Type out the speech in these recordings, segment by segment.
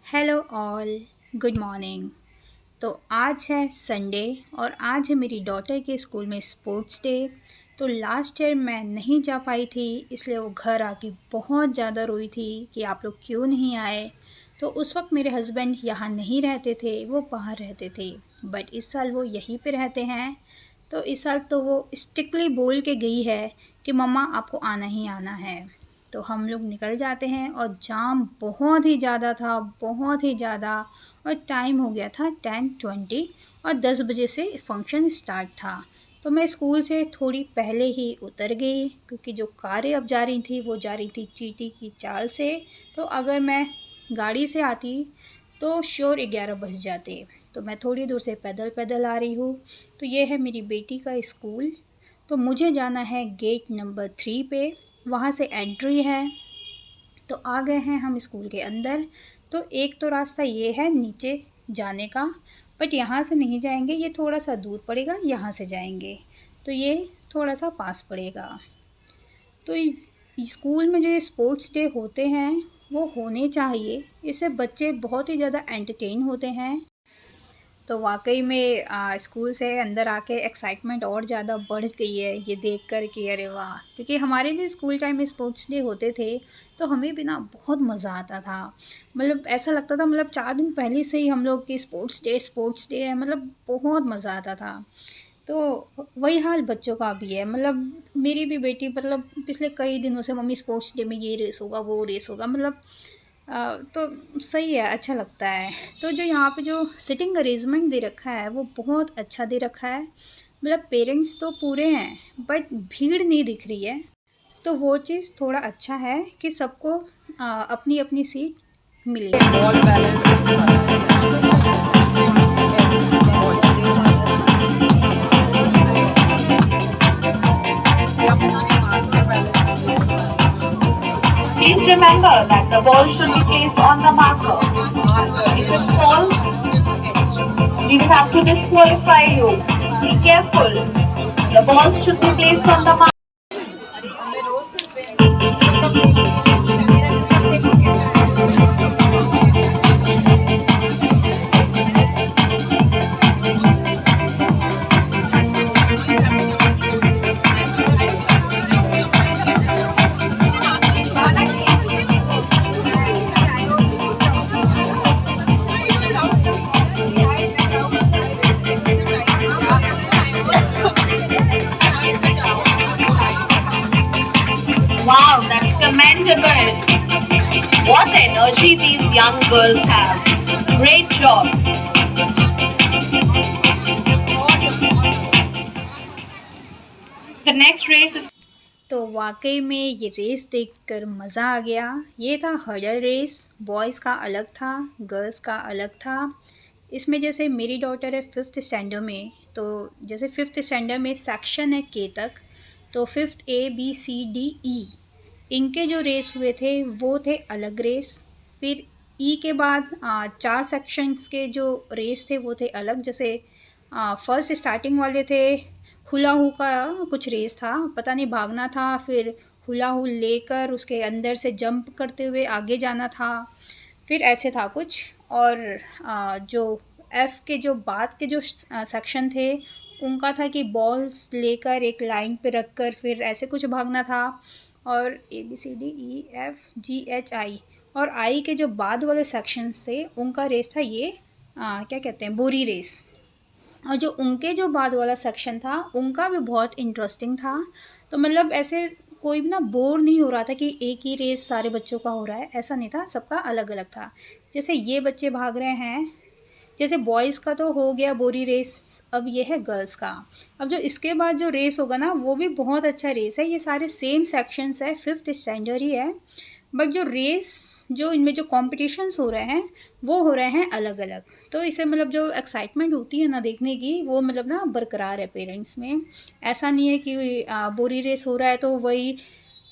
Hello all, good morning. तो आज है संडे और आज है मेरी डॉटर के स्कूल में स्पोर्ट्स डे। तो लास्ट ईयर मैं नहीं जा पाई थी, इसलिए वो घर आके बहुत ज़्यादा रोई थी कि आप लोग क्यों नहीं आए। तो उस वक्त मेरे हस्बैंड यहाँ नहीं रहते थे, वो बाहर रहते थे। बट इस साल वो यहीं पे रहते हैं। तो इस साल तो वो स्ट्रिक्टली बोल के गई है कि मम्मा आपको आना ही आना है। तो हम लोग निकल जाते हैं और जाम बहुत ही ज़्यादा था, बहुत ही ज़्यादा। और टाइम हो गया था 10:20 और 10 बजे से फंक्शन स्टार्ट था। तो मैं स्कूल से थोड़ी पहले ही उतर गई क्योंकि जो कारें अब जा रही थी वो जा रही थी चींटी की चाल से। तो अगर मैं गाड़ी से आती तो श्योर 11 बज जाते। तो मैं थोड़ी दूर से पैदल पैदल आ रही हूँ। तो ये है मेरी बेटी का स्कूल। तो मुझे जाना है गेट नंबर 3 पे, वहाँ से एंट्री है। तो आ गए हैं हम स्कूल के अंदर। तो एक तो रास्ता ये है नीचे जाने का, बट यहाँ से नहीं जाएंगे, ये थोड़ा सा दूर पड़ेगा, यहाँ से जाएंगे। तो ये थोड़ा सा पास पड़ेगा। तो स्कूल में जो ये स्पोर्ट्स डे होते हैं वो होने चाहिए, इससे बच्चे बहुत ही ज़्यादा एंटरटेन होते हैं। तो वाकई में स्कूल से अंदर आके एक्साइटमेंट और ज़्यादा बढ़ गई है ये देख कर कि अरे वाह, क्योंकि हमारे भी स्कूल टाइम में स्पोर्ट्स डे होते थे तो हमें भी ना बहुत मज़ा आता था। मतलब ऐसा लगता था, मतलब 4 दिन पहले से ही हम लोग की स्पोर्ट्स डे है, मतलब बहुत मज़ा आता था। तो वही हाल बच्चों का भी है। मतलब मेरी भी बेटी मतलब पिछले कई दिनों से मम्मी स्पोर्ट्स डे में ये रेस होगा वो रेस होगा, मतलब तो सही है, अच्छा लगता है। तो जो यहाँ पे जो सिटिंग अरेंजमेंट दे रखा है वो बहुत अच्छा दे रखा है। मतलब पेरेंट्स तो पूरे हैं बट भीड़ नहीं दिख रही है। तो वो चीज़ थोड़ा अच्छा है कि सबको अपनी अपनी सीट मिली है। Please remember that the ball should be placed on the marker. If it falls, we will have to disqualify you. Be careful. The ball should be placed on the marker. Wow, that's commendable. What energy these young girls have. Great job. The next race is तो वाकई में ये race देखकर मज़ा आ गया। ये था hurdle race, boys का अलग था, गर्ल्स का अलग था। इसमें जैसे मेरी डॉटर है 5th स्टैंडर्ड में, तो जैसे 5th स्टैंडर्ड में सेक्शन है के तक, तो 5th ABCDE इनके जो रेस हुए थे वो थे अलग रेस। फिर ई के बाद 4 सेक्शंस के जो रेस थे वो थे अलग। जैसे फर्स्ट स्टार्टिंग वाले थे हुला हू का कुछ रेस था, पता नहीं भागना था, फिर हुला हू लेकर उसके अंदर से जंप करते हुए आगे जाना था, फिर ऐसे था कुछ। और जो एफ़ के जो बाद के जो सेक्शन थे उनका था कि बॉल्स लेकर एक लाइन पे रख कर फिर ऐसे कुछ भागना था। और ABCDEFGHI और आई के जो बाद वाले सेक्शंस थे उनका रेस था ये क्या कहते हैं, बोरी रेस। और जो उनके जो बाद वाला सेक्शन था उनका भी बहुत इंटरेस्टिंग था। तो मतलब ऐसे कोई भी ना बोर नहीं हो रहा था कि एक ही रेस सारे बच्चों का हो रहा है, ऐसा नहीं था, सबका अलग अलग था। जैसे ये बच्चे भाग रहे हैं, जैसे बॉयज़ का तो हो गया बोरी रेस, अब ये है गर्ल्स का। अब जो इसके बाद जो रेस होगा ना वो भी बहुत अच्छा रेस है। ये सारे सेम सेक्शंस है, 5th स्टैंडर्ड ही है, बट जो रेस जो इनमें जो कॉम्पिटिशन्स हो रहे हैं वो हो रहे हैं अलग अलग। तो इसे मतलब जो एक्साइटमेंट होती है ना देखने की, वो मतलब ना बरकरार है पेरेंट्स में। ऐसा नहीं है कि बोरी रेस हो रहा है तो वही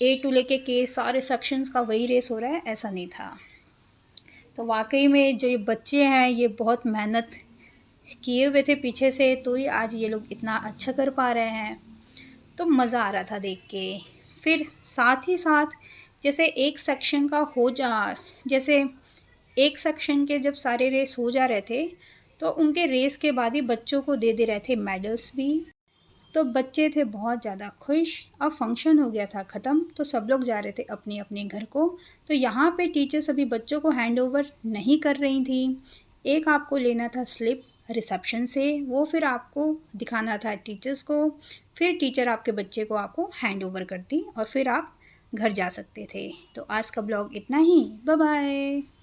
A to लेके के सारे सेक्शंस का वही रेस हो रहा है, ऐसा नहीं था। तो वाकई में जो ये बच्चे हैं ये बहुत मेहनत किए हुए थे पीछे से, तो ही आज ये लोग इतना अच्छा कर पा रहे हैं। तो मज़ा आ रहा था देख के। फिर साथ ही साथ जैसे एक सेक्शन का हो जा, जैसे एक सेक्शन के जब सारे रेस हो जा रहे थे तो उनके रेस के बाद ही बच्चों को दे रहे थे मेडल्स भी। तो बच्चे थे बहुत ज़्यादा खुश। अब फंक्शन हो गया था ख़त्म, तो सब लोग जा रहे थे अपने अपने घर को। तो यहाँ पे टीचर्स अभी बच्चों को हैंड ओवर नहीं कर रही थी। एक आपको लेना था स्लिप रिसेप्शन से, वो फिर आपको दिखाना था टीचर्स को, फिर टीचर आपके बच्चे को आपको हैंड ओवर करती और फिर आप घर जा सकते थे। तो आज का ब्लॉग इतना ही। Bye bye.